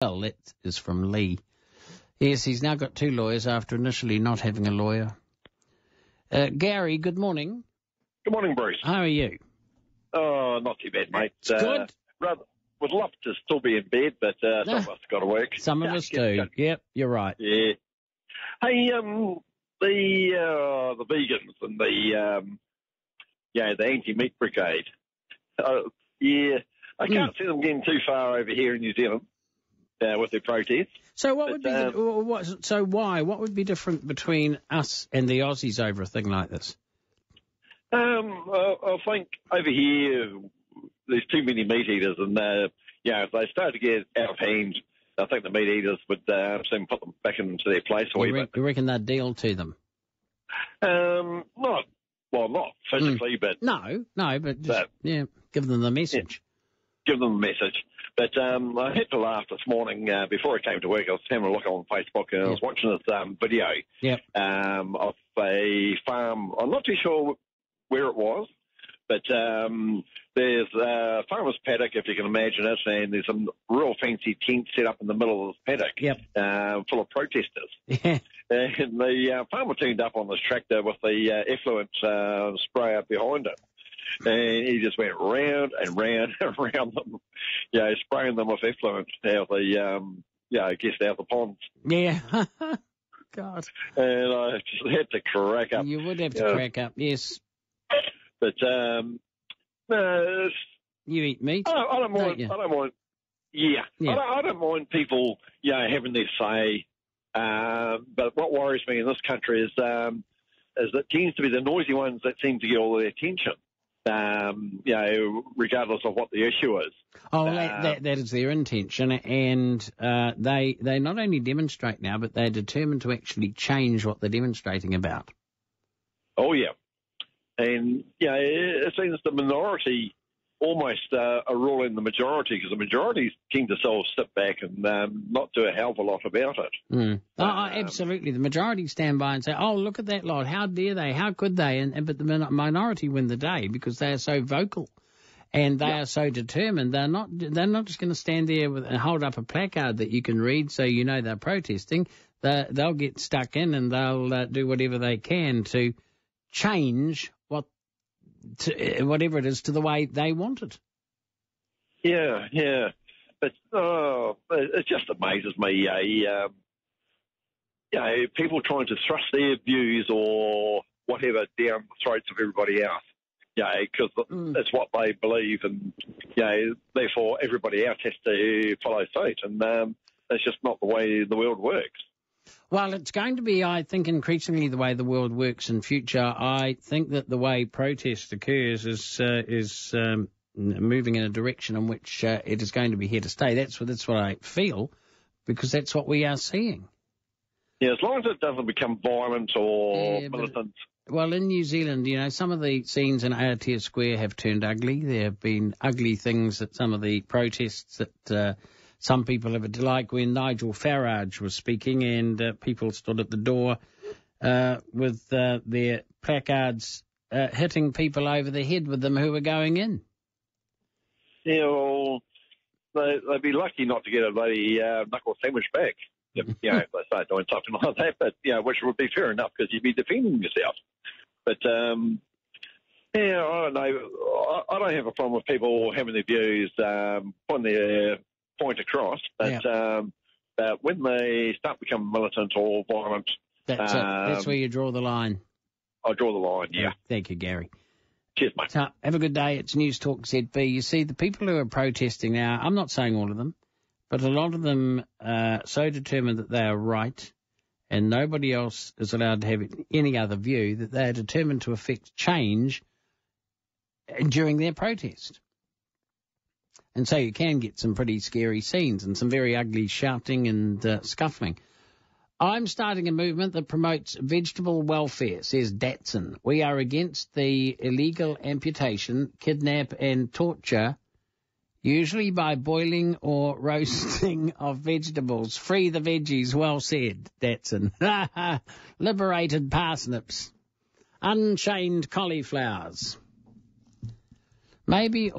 Well, that is from Lee. Yes, he's now got two lawyers after initially not having a lawyer. Gary, good morning. Good morning, Bruce. How are you? Oh, not too bad, mate. Good. Rather, would love to still be in bed, but some of us got to work. Some of us do. Yep, you're right. Yeah. Hey, the vegans and the anti-meat brigade. I can't see them getting too far over here in New Zealand with their protests. So what would be why? What would be different between us and the Aussies over a thing like this? I think over here there's too many meat eaters, and if they start to get out of hand, I think the meat eaters would soon put them back into their place. You reckon they'd deal to them? Not physically, but but give them the message. Yeah, give them the message. But I had to laugh this morning before I came to work. I was having a look on Facebook and I was watching this video of a farm. I'm not too sure where it was, but there's a farmer's paddock, if you can imagine it, and there's some real fancy tents set up in the middle of this paddock full of protesters. Yeah. And the farmer turned up on this tractor with the effluent sprayer behind it. And he just went round and round and round them, spraying them with effluent out out the ponds. Yeah. God. And I just had to crack up. You would have to crack up, yes. But you eat meat. I don't mind. I don't mind. Yeah. I don't mind people, having their say. But what worries me in this country is that it tends to be the noisy ones that seem to get all the attention. Regardless of what the issue is. Oh, that is their intention, and they not only demonstrate now, but they're determined to actually change what they're demonstrating about. Oh, yeah. And, it seems the minority almost are ruling the majority, because the majorities tend to sort of sit back and not do a hell of a lot about it. Mm. Absolutely. The majority stand by and say, oh, look at that lot. How dare they? How could they? But the minority win the day because they are so vocal and they are so determined. They're not just going to stand there and hold up a placard that you can read so you know they're protesting. They'll get stuck in and they'll do whatever they can to change whatever it is to the way they want it. Yeah. But it just amazes me. People trying to thrust their views or whatever down the throats of everybody else. Because it's what they believe, and therefore everybody else has to follow suit, and that's just not the way the world works. Well, it's going to be, I think, increasingly the way the world works in future. I think that the way protest occurs is moving in a direction in which it is going to be here to stay. That's what I feel, because that's what we are seeing. Yeah, as long as it doesn't become violent or militant. Well, in New Zealand, some of the scenes in Aotea Square have turned ugly. There have been ugly things at some of the protests that some people have, like when Nigel Farage was speaking and people stood at the door with their placards hitting people over the head with them who were going in. Yeah, well, they'd be lucky not to get a bloody knuckle sandwich back, if they start doing something like that, but, which would be fair enough because you'd be defending yourself. But, I don't know. I don't have a problem with people having their views, putting their point across, but when they start becoming militant or violent... That's it. That's where you draw the line. I draw the line, yeah. Thank you, Gary. Cheers, mate. So, have a good day. It's Newstalk ZB. You see, the people who are protesting now, I'm not saying all of them, but a lot of them are so determined that they are right and nobody else is allowed to have any other view, that they are determined to effect change during their protest. And so you can get some pretty scary scenes and some very ugly shouting and scuffling. I'm starting a movement that promotes vegetable welfare, says Datsun. We are against the illegal amputation, kidnap and torture, usually by boiling or roasting of vegetables. Free the veggies, well said, Datsun. Liberated parsnips. Unchained cauliflowers. Maybe...